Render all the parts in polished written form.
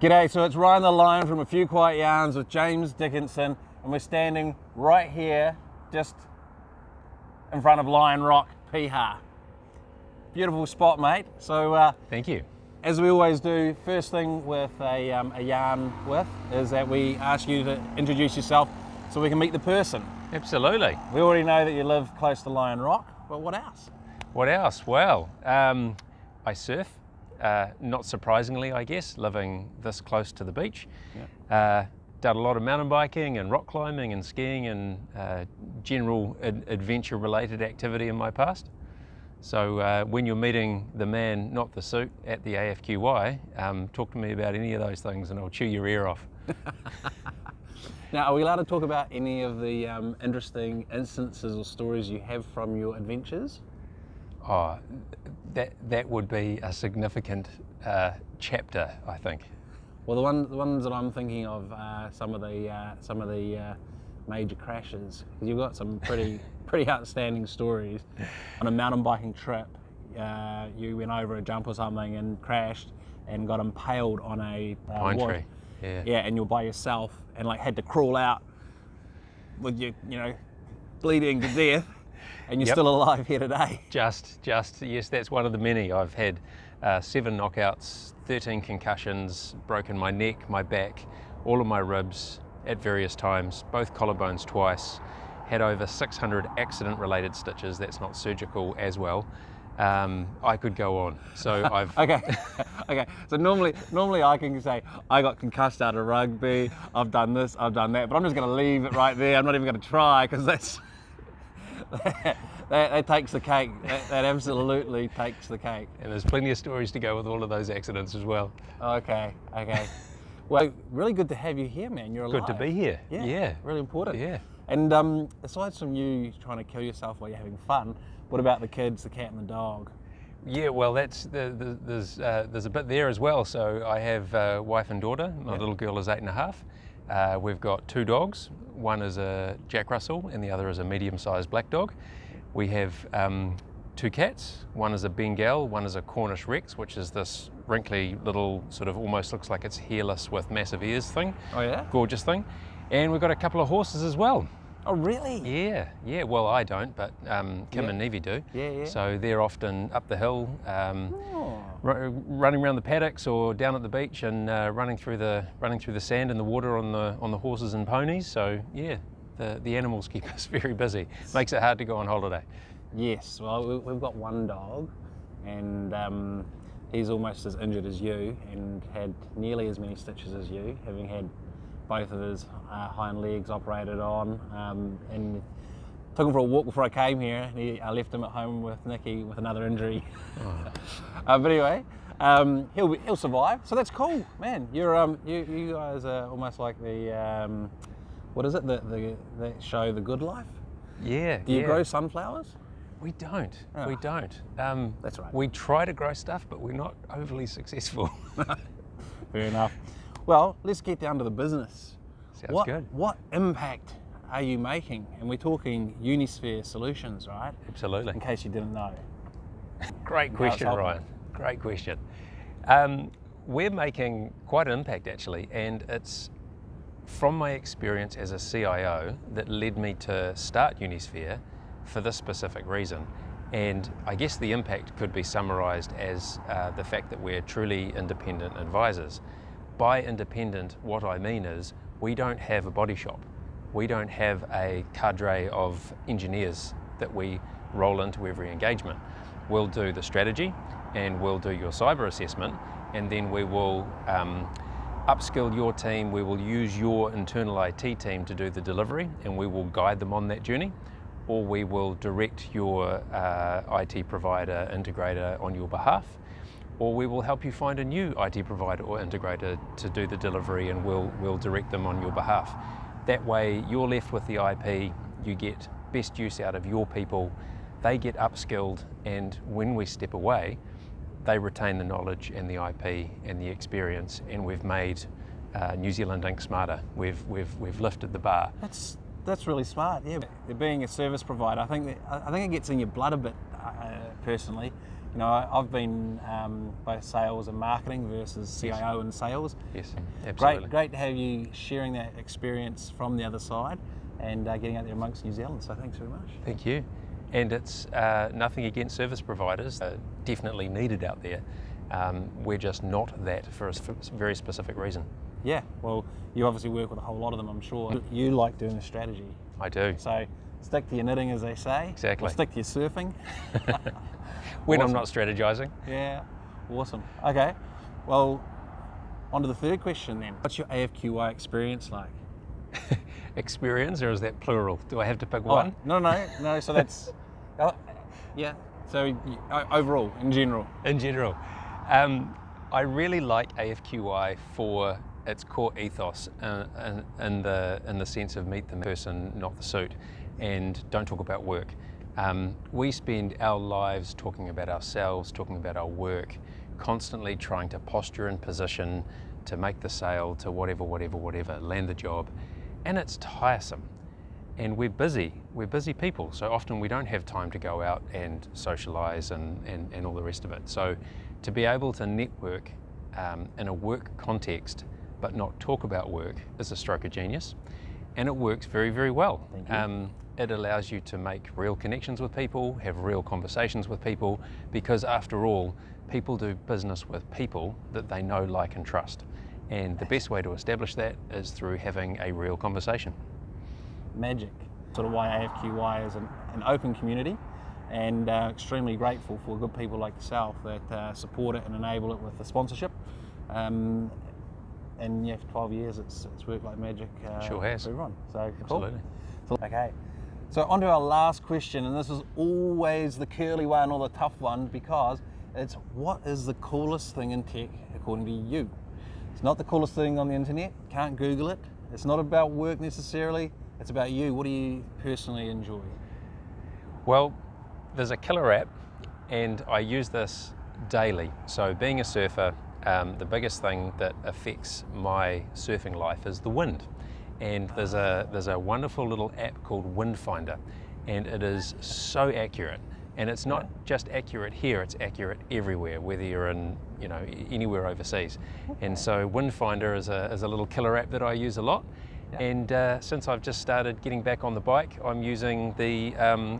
G'day, so it's Ryan the Lion from A Few Quiet Yarns with James Dickinson, and we're standing right here, just in front of Lion Rock, Piha. Beautiful spot, mate. So, thank you. As we always do, first thing with a yarn is that we ask you to introduce yourself so we can meet the person. Absolutely. We already know that you live close to Lion Rock, but what else? What else? Well, I surf. Not surprisingly, I guess, living this close to the beach. Yeah. Done a lot of mountain biking and rock climbing and skiing and general adventure-related activity in my past. So when you're meeting the man, not the suit, at the AFQY, talk to me about any of those things and I'll chew your ear off. Now, are we allowed to talk about any of the interesting instances or stories you have from your adventures? Oh, that would be a significant chapter, I think. Well, the ones that I'm thinking of are some of the major crashes. You've got some pretty outstanding stories. On a mountain biking trip, you went over a jump or something and crashed and got impaled on a pine wood. Tree. Yeah. Yeah, and you're by yourself and like had to crawl out with you bleeding to death. And you're still alive here today. Just, yes, that's one of the many. I've had 7 knockouts, 13 concussions, broken my neck, my back, all of my ribs at various times, both collarbones twice, had over 600 accident-related stitches, that's not surgical as well. I could go on, so I've... Okay, so normally I can say, I got concussed out of rugby, I've done this, I've done that, but I'm just gonna leave it right there, I'm not even gonna try, because that's... that takes the cake. That absolutely takes the cake. And there's plenty of stories to go with all of those accidents as well. Okay. Well, really good to have you here, man. You're alive. Good to be here. Yeah. Really important. Yeah. And aside from you trying to kill yourself while you're having fun, what about the kids, the cat and the dog? Yeah, well, there's a bit there as well. So I have a wife and daughter. My little girl is 8.5. We've got 2 dogs. One is a Jack Russell and the other is a medium-sized black dog. We have 2 cats. One is a Bengal, one is a Cornish Rex, which is this wrinkly little sort of almost looks like it's hairless with massive ears thing. Oh yeah? Gorgeous thing. And we've got a couple of horses as well. Oh really? Yeah. Well, I don't, but Kim and Nevy do. Yeah. So they're often up the hill, running around the paddocks or down at the beach and running through the sand and the water on the horses and ponies. So yeah, the animals keep us very busy. Makes it hard to go on holiday. Yes. Well, we've got one dog, and he's almost as injured as you, and had nearly as many stitches as you, having had both of his hind legs operated on, and took him for a walk before I came here. I left him at home with Nikki with another injury. Oh. But anyway, he'll survive. So that's cool, man. You guys are almost like the what is it? The show The Good Life. Yeah. Do you grow sunflowers? We don't. Oh. We don't. That's right. We try to grow stuff, but we're not overly successful. Fair enough. Well, let's get down to the business. Sounds good. What impact are you making? And we're talking Unisphere Solutions, right? Absolutely. In case you didn't know. Great question, Ryan. Great question. We're making quite an impact actually, and it's from my experience as a CIO that led me to start Unisphere for this specific reason. And I guess the impact could be summarised as the fact that we're truly independent advisors. By independent, what I mean is we don't have a body shop. We don't have a cadre of engineers that we roll into every engagement. We'll do the strategy and we'll do your cyber assessment, and then we will upskill your team. We will use your internal IT team to do the delivery, and we will guide them on that journey, or we will direct your IT provider, integrator on your behalf, or we will help you find a new IT provider or integrator to do the delivery, and we'll direct them on your behalf. That way you're left with the IP, you get best use out of your people, they get upskilled, and when we step away, they retain the knowledge and the IP and the experience, and we've made New Zealand Inc. smarter. We've lifted the bar. That's really smart, yeah. Being a service provider, I think it gets in your blood a bit, personally. You know, I've been both sales and marketing versus CIO and sales. Yes, absolutely. Great to have you sharing that experience from the other side and getting out there amongst New Zealand. So thanks very much. Thank you. And it's nothing against service providers, definitely needed out there. We're just not that for a very specific reason. Yeah, well, you obviously work with a whole lot of them, I'm sure. You like doing the strategy. I do. So stick to your knitting, as they say. Exactly. Or stick to your surfing. When Awesome. I'm not strategizing. Yeah, awesome. Okay, well, on to the third question then. What's your AFQY experience like? Experience, or is that plural? Do I have to pick one? No, so that's, yeah, so overall, in general. In general. I really like AFQY for its core ethos in the sense of meet the person, not the suit, and don't talk about work. We spend our lives talking about ourselves, talking about our work, constantly trying to posture and position to make the sale, to whatever, land the job, and it's tiresome. And we're busy people, so often we don't have time to go out and socialise and all the rest of it. So to be able to network in a work context but not talk about work is a stroke of genius, and it works very, very well. Thank you. It allows you to make real connections with people, have real conversations with people, because after all, people do business with people that they know, like and trust. And the best way to establish that is through having a real conversation. Magic. Sort of why AFQY is an open community, and extremely grateful for good people like yourself that support it and enable it with the sponsorship. And yeah, for 12 years it's worked like magic Sure has. for everyone. So Absolutely. Cool. Okay, so on to our last question, and this is always the curly one or the tough one, because it's what is the coolest thing in tech according to you? It's not the coolest thing on the internet, can't Google it. It's not about work necessarily, it's about you. What do you personally enjoy? Well, there's a killer app, and I use this daily. So being a surfer, the biggest thing that affects my surfing life is the wind. And there's a wonderful little app called Wind Finder, and it is so accurate. And it's not just accurate here, it's accurate everywhere, whether you're in, you know, anywhere overseas. Okay. And so Wind Finder is a little killer app that I use a lot. Yeah. And since I've just started getting back on the bike, I'm using the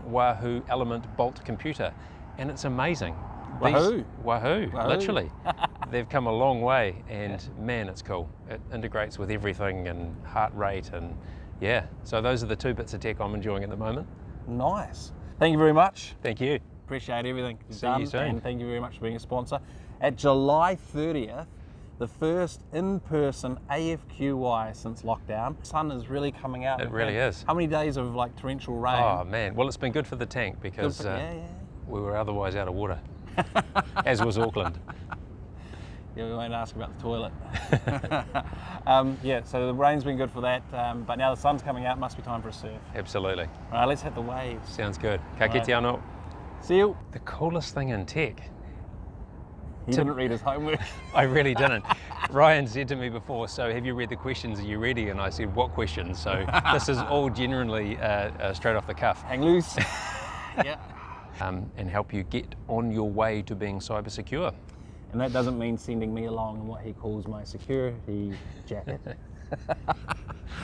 Wahoo Element Bolt computer, and it's amazing. Wahoo, literally. They've come a long way, and man, it's cool. It integrates with everything and heart rate, and yeah. So those are the two bits of tech I'm enjoying at the moment. Nice. Thank you very much. Thank you. Appreciate everything you've See done, you soon. and thank you very much for being a sponsor. At July 30th, the first in-person AFQY since lockdown. The sun is really coming out. It really is. How many days of like torrential rain? Oh man, well it's been good for the tank because we were otherwise out of water, as was Auckland. Yeah, we won't ask about the toilet. Yeah, so the rain's been good for that, but now the sun's coming out, must be time for a surf. Absolutely. All right, let's hit the waves. Sounds good. Ka kite anno. See you. The coolest thing in tech. He didn't read his homework. I really didn't. Ryan said to me before, so have you read the questions, are you ready? And I said, what questions? So this is all generally straight off the cuff. Hang loose. Yeah. And help you get on your way to being cyber secure. And that doesn't mean sending me along in what he calls my security jacket.